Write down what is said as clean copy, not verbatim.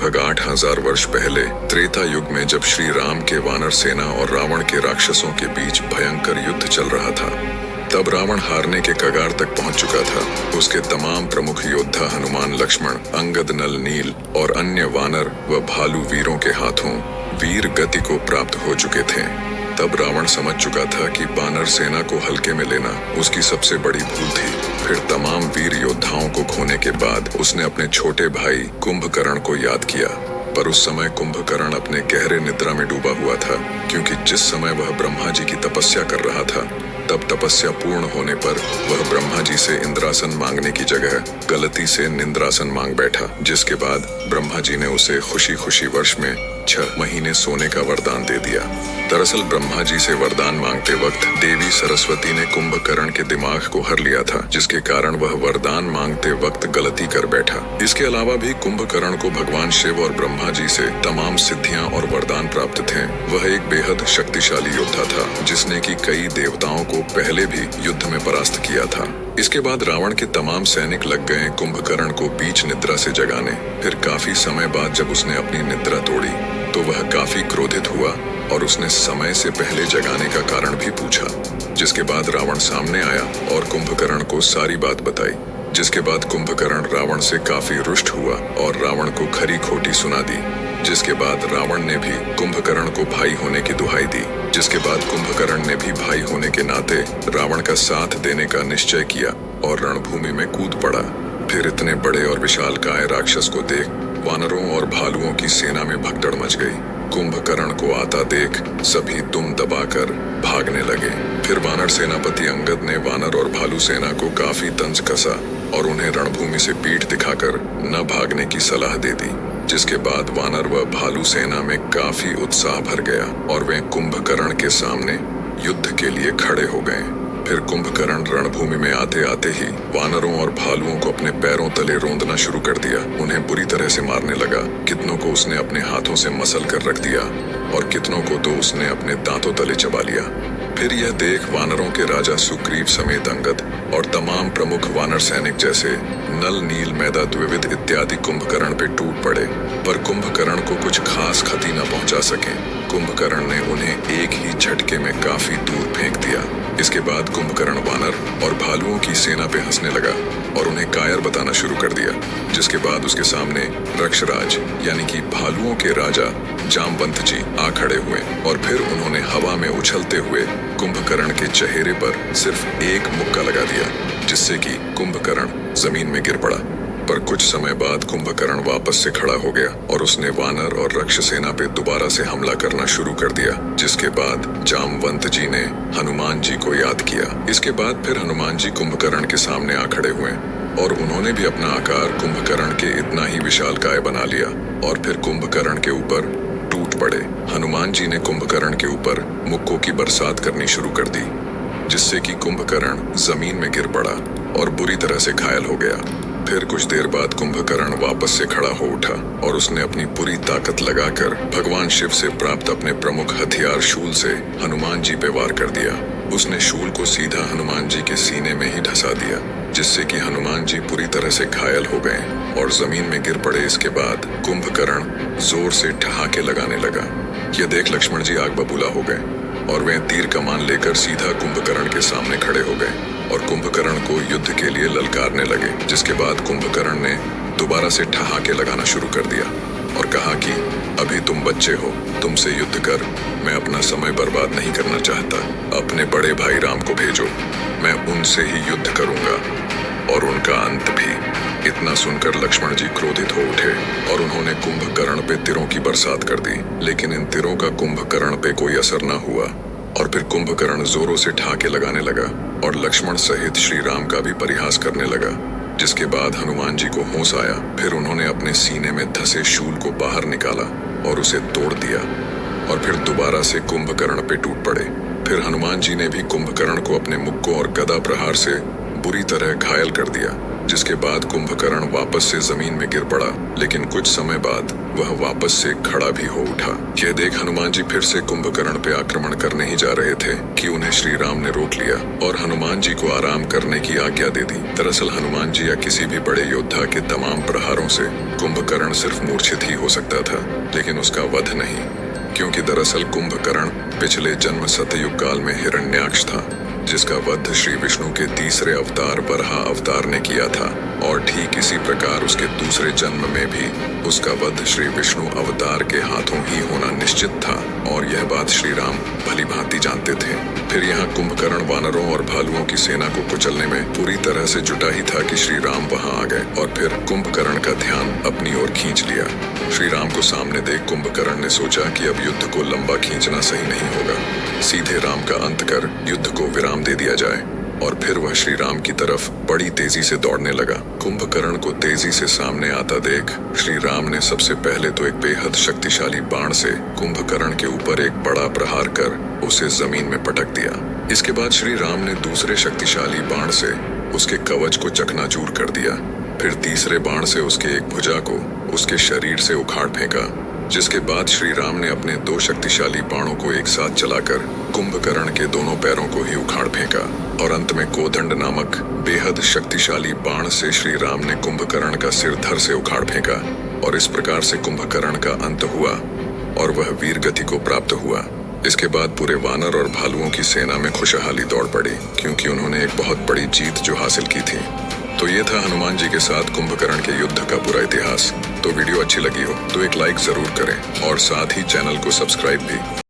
लगभग 8000 वर्ष पहले त्रेता युग में जब श्री राम के वानर सेना और रावण के राक्षसों के बीच भयंकर युद्ध चल रहा था, तब रावण हारने के कगार तक पहुंच चुका था। उसके तमाम प्रमुख योद्धा हनुमान, लक्ष्मण, अंगद, नल, नील और अन्य वानर व भालू वीरों के हाथों वीर गति को प्राप्त हो चुके थे। तब रावण समझ चुका था कि वानर सेना को हल्के में लेना उसकी सबसे बड़ी भूल थी। फिर तमाम वीर योद्धाओं को खोने के बाद उसने अपने छोटे भाई कुंभकर्ण को याद किया, पर उस समय कुंभकर्ण अपने गहरे निद्रा में डूबा हुआ था, क्योंकि जिस समय वह ब्रह्मा जी की तपस्या कर रहा था, तब तपस्या पूर्ण होने पर वह ब्रह्मा जी से इंद्रासन मांगने की जगह गलती से निंद्रासन मांग बैठा, जिसके बाद ब्रह्मा जी ने उसे खुशी खुशी वर्ष में 6 महीने सोने का वरदान दे दिया। दरअसल ब्रह्मा जी से वरदान मांगते वक्त देवी सरस्वती ने कुंभकर्ण के दिमाग को हर लिया था, जिसके कारण वह वरदान मांगते वक्त गलती कर बैठा। इसके अलावा भी कुंभकर्ण को भगवान शिव और ब्रह्मा जी से तमाम सिद्धियां और वरदान प्राप्त थे। वह एक बेहद शक्तिशाली योद्धा था, जिसने कि कई देवताओं को पहले भी युद्ध में परास्त किया था। इसके बाद रावण के तमाम सैनिक लग गए कुंभकर्ण को बीच निद्रा से जगाने। फिर काफी समय बाद जब उसने अपनी निद्रा तोड़ी तो वह काफी क्रोधित हुआ और उसने समय से पहले जगाने का कारण भी पूछा, जिसके बाद रावण सामने आया और कुंभकर्ण को सारी बात बताई। जिसके बाद कुंभकर्ण रावण से काफी रुष्ट हुआ और रावण को खरी खोटी सुना दी। जिसके बाद रावण ने भी कुंभकर्ण को भाई होने की दुहाई दी। जिसके बाद कुंभकर्ण ने भी भाई होने के नाते रावण का साथ देने का निश्चय किया और रणभूमि में कूद पड़ा। फिर इतने बड़े और विशालकाय राक्षस को देख वानरों और भालुओं की सेना में भगदड़ मच गई। कुंभकर्ण को आता देख सभी दुम दबाकर भागने लगे। फिर वानर सेनापति अंगद ने वानर और भालू सेना को काफी तंज कसा और उन्हें रणभूमि से पीठ दिखाकर न भागने की सलाह दे दी। जिसके बाद वानर व भालू सेना में काफी उत्साह भर गया और वे कुंभकर्ण के सामने युद्ध के लिए खड़े हो गए। फिर कुंभकर्ण रणभूमि में आते आते ही वानरों और भालुओं को अपने पैरों तले रोंदना शुरू कर दिया। उन्हें बुरी तरह से मारने लगा। कितनों को उसने अपने हाथों से मसल कर रख दिया और कितनों को तो उसने अपने दांतों तले चबा लिया। फिर यह देख वानरों के राजा सुग्रीव समेत अंगद और तमाम प्रमुख वानर सैनिक जैसे नल, नील, मैदा, द्विविद इत्यादि कुंभकर्ण पे टूट पड़े, पर कुंभकर्ण को कुछ खास क्षति न पहुंचा सके। कुंभकर्ण ने उन्हें एक ही झटके में काफी दूर फेंक दिया। इसके बाद कुंभकर्ण वानर और भालुओं की सेना पे हंसने लगा और उन्हें कायर बताना शुरू कर दिया। जिसके बाद उसके सामने रक्षराज यानी कि भालुओं के राजा जामवंत जी आ खड़े हुए और फिर उन्होंने हवा में उछलते हुए कुंभकर्ण के चेहरे पर सिर्फ एक मुक्का लगा दिया, जिससे कि कुंभकर्ण जमीन में गिर पड़ा। पर कुछ समय बाद कुंभकर्ण वापस से खड़ा हो गया और उसने वानर और रक्ष सेना पे दोबारा से हमला करना शुरू कर दिया। जिसके बाद जामवंत जी ने हनुमान जी को याद किया। इसके बाद फिर हनुमान जी कुंभकर्ण के सामने आ खड़े हुए और उन्होंने भी अपना आकार कुंभकर्ण के इतना ही विशालकाय बना लिया और फिर कुंभकर्ण के ऊपर टूट पड़े। हनुमान जी ने कुंभकर्ण के ऊपर मुक्कों की बरसात करनी शुरू कर दी, जिससे कि कुंभकर्ण जमीन में गिर पड़ा और बुरी तरह से घायल हो गया। फिर कुछ देर बाद कुंभकर्ण वापस से खड़ा हो उठा और उसने अपनी पूरी ताकत लगाकर भगवान शिव से प्राप्त अपने प्रमुख हथियार शूल से हनुमान जी पे वार कर दिया। उसने शूल को सीधा हनुमान जी के सीने में ही धंसा दिया, जिससे कि हनुमान जी पूरी तरह से घायल हो गए और जमीन में गिर पड़े। इसके बाद कुंभकर्ण जोर से ठहाके लगाने लगा। यह देख लक्ष्मण जी आग बबूला हो गए और वे तीर कमान लेकर सीधा कुंभकर्ण के सामने खड़े हो गए और कुंभकर्ण को युद्ध के लिए ललकारने लगे। जिसके बाद कुंभकर्ण ने दोबारा से ठहाके लगाना शुरू कर दिया और कहा कि अभी तुम बच्चे हो, तुमसे युद्ध कर, मैं अपना समय बर्बाद नहीं करना चाहता। अपने बड़े भाई राम को भेजो, मैं उनसे ही युद्ध करूंगा और उनका अंत भी। इतना सुनकर लक्ष्मण जी क्रोधित हो उठे और उन्होंने कुंभकर्ण पे तीरों की बरसात कर दी, लेकिन इन तीरों का कुंभकर्ण पे कोई असर न हुआ और फिर कुंभकर्ण जोरों से ठहाके लगाने लगा और लक्ष्मण सहित श्री राम का भी परिहास करने लगा। जिसके बाद हनुमान जी को होश आया। फिर उन्होंने अपने सीने में धंसे शूल को बाहर निकाला और उसे तोड़ दिया और फिर दोबारा से कुंभकर्ण पे टूट पड़े। फिर हनुमान जी ने भी कुंभकर्ण को अपने मुक्कों और गदा प्रहार से बुरी तरह घायल कर दिया। जिसके बाद कुंभकर्ण वापस से जमीन में गिर पड़ा, लेकिन कुछ समय बाद वह वापस से खड़ा भी हो उठा। यह देख हनुमान जी फिर से कुंभकर्ण पे आक्रमण करने ही जा रहे थे कि उन्हें श्री राम ने रोक लिया और हनुमान जी को आराम करने की आज्ञा दे दी। दरअसल हनुमान जी या किसी भी बड़े योद्धा के तमाम प्रहारों से कुंभकर्ण सिर्फ मूर्छित ही हो सकता था, लेकिन उसका वध नहीं, क्योंकि दरअसल कुंभकर्ण पिछले जन्म सतयुग काल में हिरण्याक्ष था, जिसका वध श्री विष्णु के तीसरे अवतार वराह अवतार ने किया था। और ठीक इसी प्रकार उसके दूसरे जन्म में भी उसका वध श्री विष्णु अवतार के हाथों ही होना निश्चित था, और यह बात श्री राम भली भांति जानते थे। फिर यहाँ कुंभकर्ण वानरों और भालुओं की सेना को कुचलने में पूरी तरह से जुटा ही था कि श्री राम वहां आ गए और फिर कुंभकर्ण का ध्यान अपनी ओर खींच लिया। श्री राम को सामने देख कुंभकर्ण ने सोचा कि अब युद्ध को लंबा खींचना सही नहीं होगा, सीधे राम का अंत कर युद्ध को विराम दे दिया जाए। और फिर वह श्री राम की तरफ बड़ी तेजी से दौड़ने लगा। कुंभकर्ण को तेजी से सामने आता देख श्री राम ने सबसे पहले तो एक बेहद शक्तिशाली बाण से कुंभकर्ण के ऊपर एक बड़ा प्रहार कर उसे जमीन में पटक दिया। इसके बाद श्री राम ने दूसरे शक्तिशाली बाण से उसके कवच को चकनाचूर कर दिया। फिर तीसरे बाण से उसके एक भुजा को उसके शरीर से उखाड़ फेंका, जिसके बाद श्री राम ने अपने दो शक्तिशाली बाणों को एक साथ चलाकर कुंभकर्ण के दोनों पैरों को ही उखाड़ फेंका। और अंत में कोदंड नामक बेहद शक्तिशाली बाण से श्री राम ने कुंभकर्ण का सिर धड़ से उखाड़ फेंका। और इस प्रकार से कुंभकर्ण का अंत हुआ और वह वीर गति को प्राप्त हुआ। इसके बाद पूरे वानर और भालुओं की सेना में खुशहाली दौड़ पड़ी, क्योंकि उन्होंने एक बहुत बड़ी जीत जो हासिल की थी। तो ये था हनुमान जी के साथ कुंभकर्ण के युद्ध का पूरा इतिहास। तो वीडियो अच्छी लगी हो तो एक लाइक जरूर करें और साथ ही चैनल को सब्सक्राइब भी।